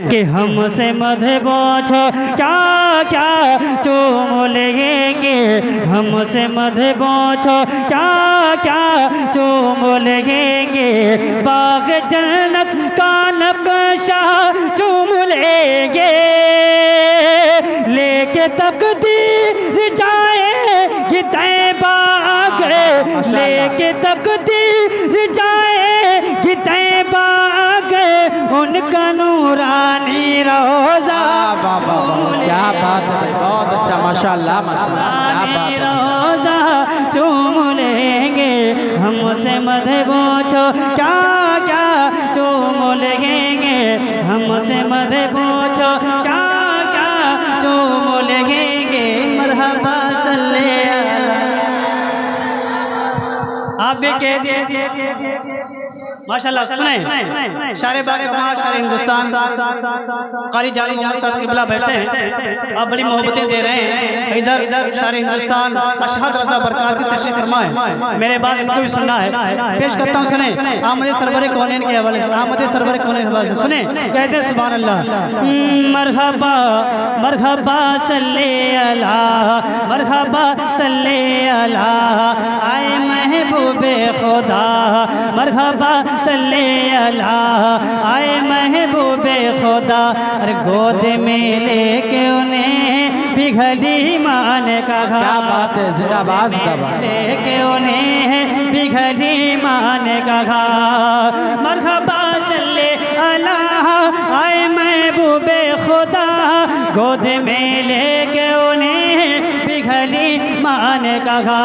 कि हमसे मध पूछो क्या क्या चूम लेंगे, हमसे मध पूछो क्या क्या चूम लेंगे, बाग जन्नत का नक्शा चूम लेंगे, लेके तकदीर जाएगी तैबा गए, लेके तकदीर जाएगी तैबा गए, उनका नूरानी रोज़ा। क्या बात है, बहुत अच्छा, माशाअल्लाह माशाअल्लाह। रोज़ा चूम लेंगे, हमसे मध पूछो क्या क्या चूम लेंगे, हमसे मध पूछो क्या क्या चूम लेंगे। मरहबा सल्ले अला, आप भी कह दिए माशाल्लाह। सुने शारे बाग कमाल शारे हिंदुस्तान कारी जान मोहम्मद साहब किबला बैठे हैं, आप बड़ी मोहब्बतें दे रहे हैं। इधर शारे हिंदुस्तान अशहद रज़ा बरकाती तशरीफ फरमा है, मेरे बाद इनको भी सुनना है। पेश करता हूँ, सुने आमद सरवर कौनैन के हवाले से, आमद सरवर कौनैन के हवाले से सुने, कहते हैं सुभान अल्लाह। मरहबा मरहबा सल्ले अला, मरहबा सल्ले अला, आए महबूबे खुदा, मरहबा सल्ले अला, आए महबूबे खुदा। अरे गोद में लेके उन्हें पिघली मान कहा, क्या बात है, जिंदाबाद जिंदाबाद। लेके उन्हें पिघली मान कहा, मरहबा सल्ले अला, आए महबूबे खुदा, गोद में लेके उन्हें पिघली मान कहा।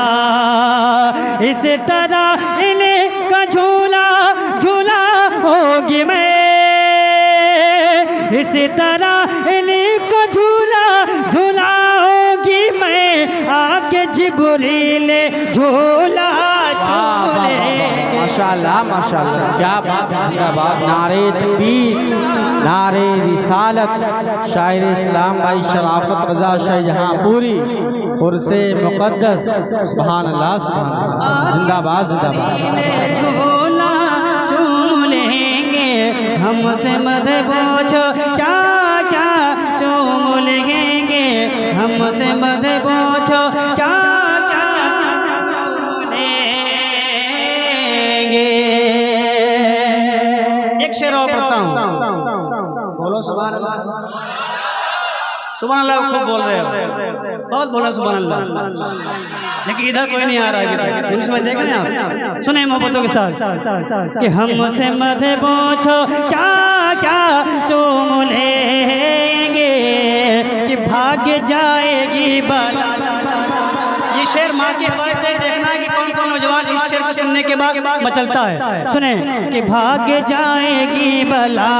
इस तरह इन्हें का झूला झूला होगी मैं, इस तरह इन्हीं को झूला झूला होगी मैं, आके जिब्रील झूला झूले। माशाअल्लाह माशाअल्लाह, क्या बात है, जिंदाबाद। नारे तकबीर, नारे रिसालत, शायर इस्लाम भाई शराफत रज़ा शाहजहांपुरी उर्से मुक़द्दस, सुभान अल्लाह सुभान अल्लाह, जिंदाबाद जिंदाबाद। झूला चूम लेंगे, हमसे मत पूछो क्या क्या चूम लेंगे, हमसे मत पूछो क्या क्या चूम लेंगे। एक शेर और पढ़ता हूँ, बोलो सुभान अल्लाह। सुभान अल्लाह खूब बोल रहे हो, बहुत बोला सुभान अल्लाह, लेकिन इधर कोई नहीं आ रहा है अभी तक। इंग्लिश में देख रहे हैं आप, सुने मोहब्बतों के साथ कि हमसे मत पूछो क्या क्या चूम लेंगे, कि भाग जाएगी बला। ये शेर माँ के हवाले से देखना है कि कौन कौन नौजवान इस शेर को सुनने के बाद मचलता है। सुने कि भाग जाएगी बला,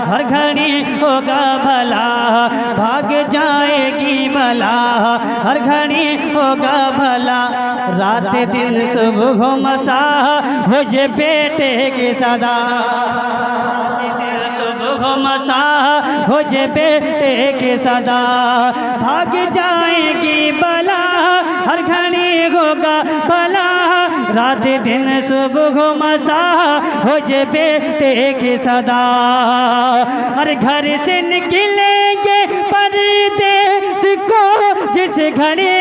हर घड़ी होगा भला, भाग जाएगी बला, हर घड़ी होगा भला, रात दिन सुबह मसा हो जे बेटे की सदा, सुबह मसा हो जे बेटे की सदा, भाग जाएगी बला, हर घड़ी होगा भला, रात दिन सुबह मसा हो जे बेटे की सदा। अरे घर से निकलेंगे परदेस को जिस घड़ी,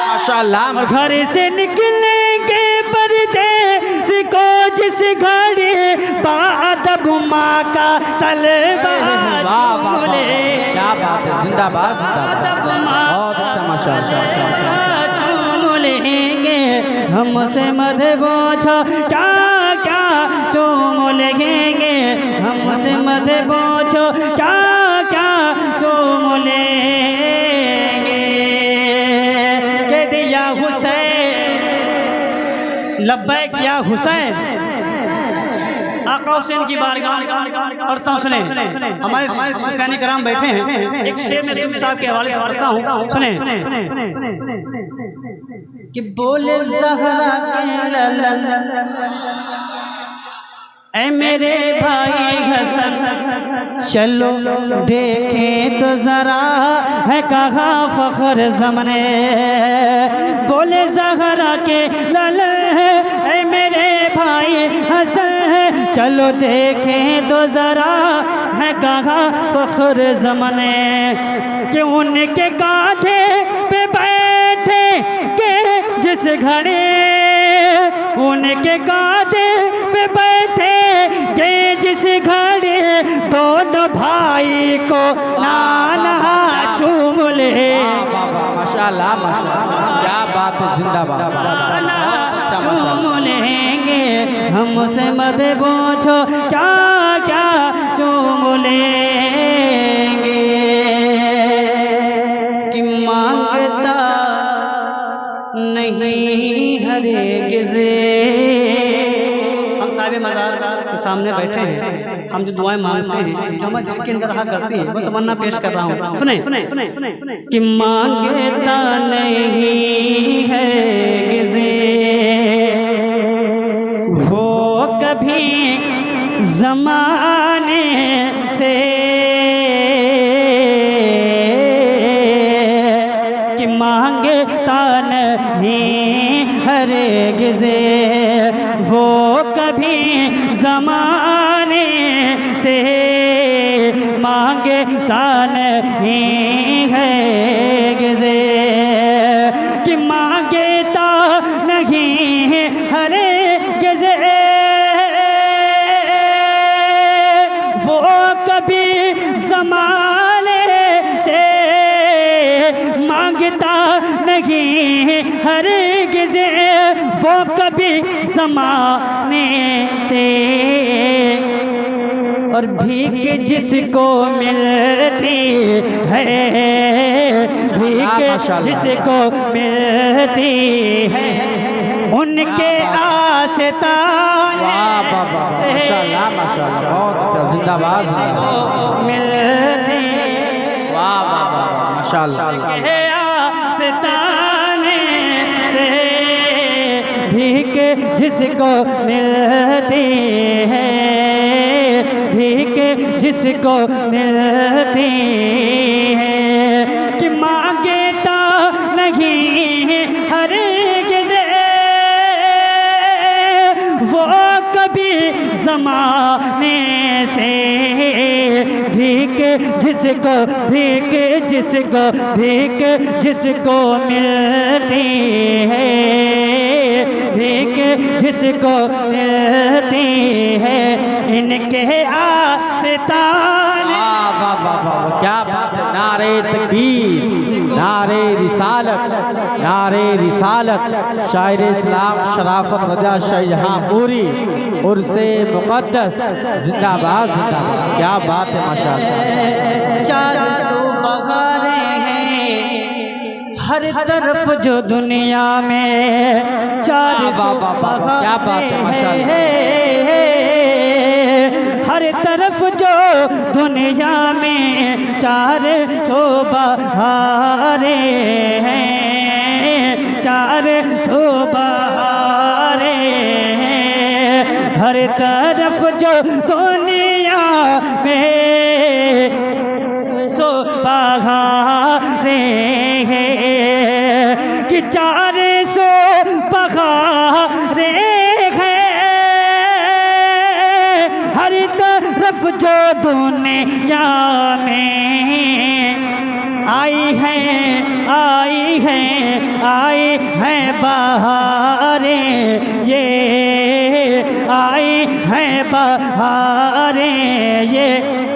माशाअल्लाह। घर से निकलेंगे परदेस को जिस घड़ी, बादब माँ का तलबा झूले। क्या बात है, जिंदाबाद जिंदाबाद, बहुत अच्छा माशाअल्लाह। चूम लेंगे, हमसे मत पूछो क्या क्या चूम लेंगे, हमसे मत पूछो क्या क्या चूम लेंगे। कह दिया हुसैन, लब्बैक या हुसैन। आका हुसैन की बारगाह पढ़ता हूँ, सुने हमारे सुफियाने कराम बैठे हैं, एक शेर में सुफ साहब के हवाले से पढ़ता हूँ, सुने कि बोले ज़हरा के ललन, ऐ मेरे भाई हसन, चलो देखें तो जरा है कहाँ फख्र ज़माने, बोले ज़हरा के ललन, ऐ मेरे भाई हसन, चलो देखें तो जरा है कहाँ फख्र ज़माने कि उनके कांधे पे बैठे के जिस घड़े, उनके कांधे पे बैठे के जिस घड़े दोनों भाई को नाना चूम ले। माशाल्लाह माशाल्लाह, क्या बात है, जिंदाबाद। चूम लेंगे हमसे मत पूछो क्या क्या चूम लेंगे कि मांगता नहीं हरगिज़। हम साहिब मज़ार के सामने बैठे हैं, हम जो दुआएं मांगते हैं जो हमारे दिल के अंदर रहा करती है वो तमन्ना पेश कर रहा हूँ। सुने कि मांगता नहीं है गिज़े वो कभी ज़माने से कि मांगता नहीं हरगिज़ वो कभी ज़माने से मांगता नहीं है गिज़े कि मांगता नहीं हरगिज़ वो कभी ज़माने से मांगता नहीं हरगिज़ वो कभी ज़माने से। और भीख जिसको मिलती है, भीख जिसको मिलती है उनके आस्ताने से माशाल्लाह माशाल्लाह, बहुत अच्छा, जिंदाबाद जिंदाबाद। मिलती वाह वाह वाह माशाल्लाह। के आस्ताने से भीख जिसको मिलती है, भीख जिसको मिलती है कि मांगता नहीं हरगिज़ वो कभी ज़माने से भीख जिसको भीख जिसको भीख जिसको मिलती है, भीख जिसको मिलती है इनके आस्ताने। वाह वाह वाह, क्या बात है। नारे तकबीर, नारे रिसालत, नारे रिसालत। शायर इस्लाम शराफत रजा शाहजहांपुरी उर्से मुक़द्दस, जिंदाबाद जिंदाबाद, क्या बात है माशाअल्लाह। 400 बहारें हैं हर तरफ जो दुनिया में, 400 बहारें क्या बात है माशाअल्लाह। हर तरफ जो दुनिया में 400 बहारें हैं, 400 बहारें हैं हर तरफ जो दुनिया में 400 बहारें हैं कि 400 बहारें जो दुनिया में आई हैं आई हैं आई हैं बहारें ये आई हैं बहारें ये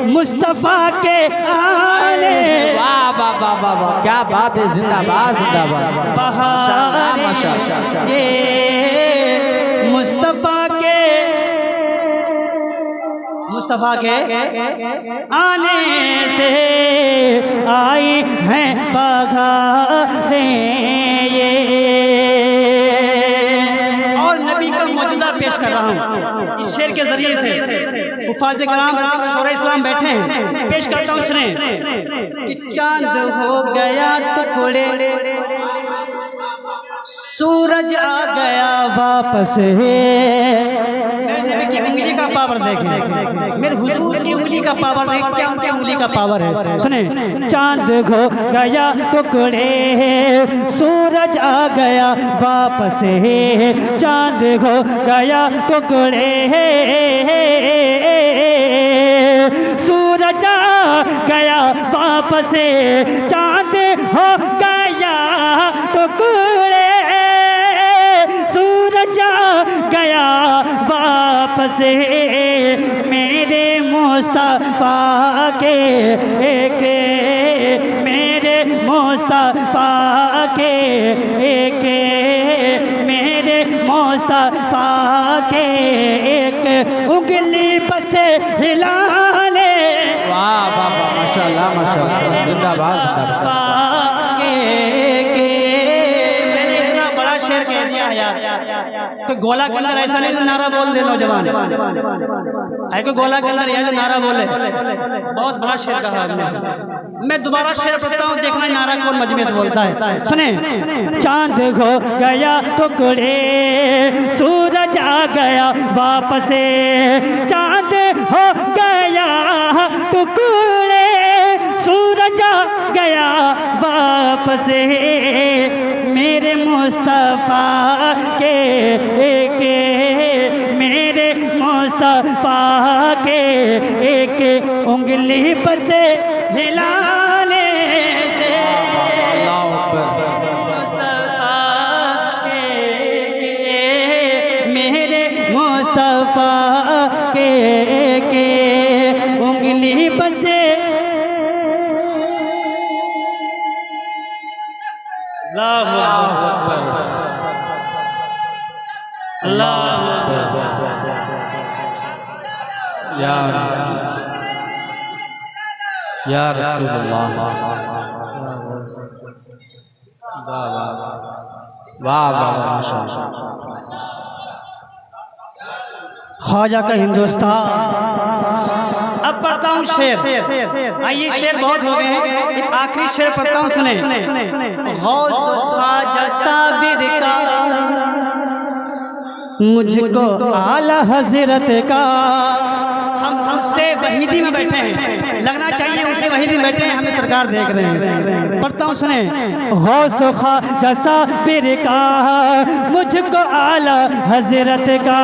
मुस्तफ़ा के आले। वाह वाह वाह वाह वाह, क्या बात है, जिंदाबाद जिंदाबाद। बहारें माशाअल्लाह ये मुस्तफ़ा के आने से आई हैं बहारें ये। और नबी का मौजज़ा पेश कर रहा हूँ इस शेर के ज़रिए से। हुफ़ाज़ किराम शोरा इस्लाम बैठे हैं, पेश करता हूँ सुने कि चांद हो गया टुकड़े सूरज आ गया वापस, मेरे नबी की उंगली का पावर देखें, मेरे हुजूर की उंगली का पावर देखें, क्या उनकी उंगली का पावर है। सुने, चांद हो गया टुकड़े, सूरज आ गया वापस, चांद हो गया टुकड़े, सूरज आ गया वापस, चांद हो गया टुकड़े, सूरज आ गया वापस, मेरे मुस्तफा के मेरे मुस्तफा के मेरे मुस्तफा के एक उंगली बस हिला ले। वाह वाह वाह, माशाल्लाह माशाल्लाह, जिंदाबाद जिंदाबाद। मैंने इतना बड़ा शेर कह दिया यार, कोई गोला के अंदर ऐसा नहीं नारा बोल दे नौजवान, है कोई गोला के अंदर यह नारा बोले, बहुत बड़ा शेर कहा आपने। मैं दोबारा शेर पढ़ता हूँ, देखना नारा कौन मजमे से बोलता है। सुने, चांद हो गया टुकड़े, सूरज आ गया वापस, चांद हो गया टुकड़े, सूरज आ गया वापस, मेरे मुस्तफा के मेरे मुस्तफा के एक उंगली बस हिलाने से, मुस्तफा के मेरे मुस्तफा के उंगली बस या रसूलुल्लाह, वाह वाह माशाल्लाह। ख्वाजा का हिंदुस्तान। अब पढ़ता हूँ शेर, आइए शेर बहुत हो गए हैं, एक आखिरी शेर पढ़ता हूँ, सुने। गौस ख्वाजा साबिर का, मुझको आला हजरत का, हम उससे वहीदी में बैठे हैं, लगना चाहिए उससे वहीदी में बैठे हैं, हमें सरकार देख रहे हैं। पढ़ता हूँ सुने। गौस ख्वाजा साबिर का, मुझको आला हजरत का,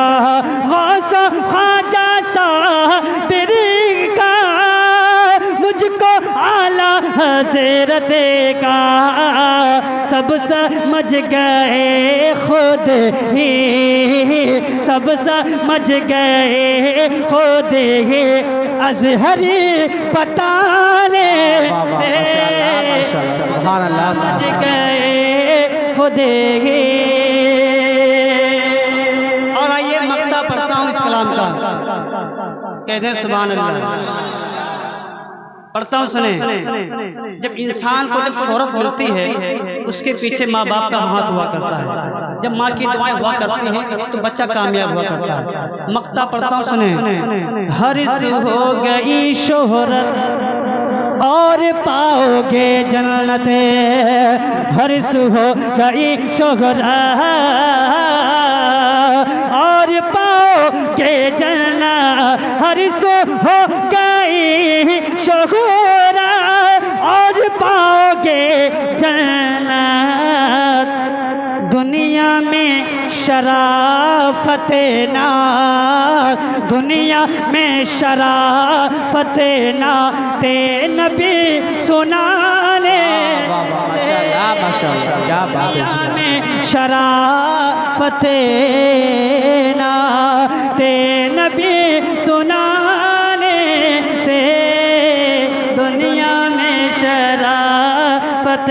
गौस ख्वाजा साबिर का, मुझको आला हजरत का, सब समझ गए खुद ही, सब समझ गए खुद ही, अज़हरी बताने से सुभान अल्लाह, समझ गए खुद ही। और आइए मक्ता पढ़ता हूँ इस कलाम का, कहते हैं सुभान अल्लाह। पढ़ता हूँ सुने। जब इंसान को जब शोहरत मिलती है तो उसके पीछे माँ बाप का हाथ हुआ करता है, जब माँ की दुआएं हुआ करती हैं तो बच्चा कामयाब हुआ करता है। मक्ता पढ़ता हूँ सुने। हर्ष हो गई शोहरत और पाओगे जन्नत, हर्ष हो गई शोहरत और पाओगे जन्नत, हर्ष हो गई शोहरत और पाओगे जन्नत। दुनिया में शराफत ना, दुनिया में शराफत ना, ते नबी सुना ले। माशाल्लाह माशाल्लाह, क्या बात है। दुनिया में शराफत ना, ते नबी सुनाने से, दुनिया में शराफत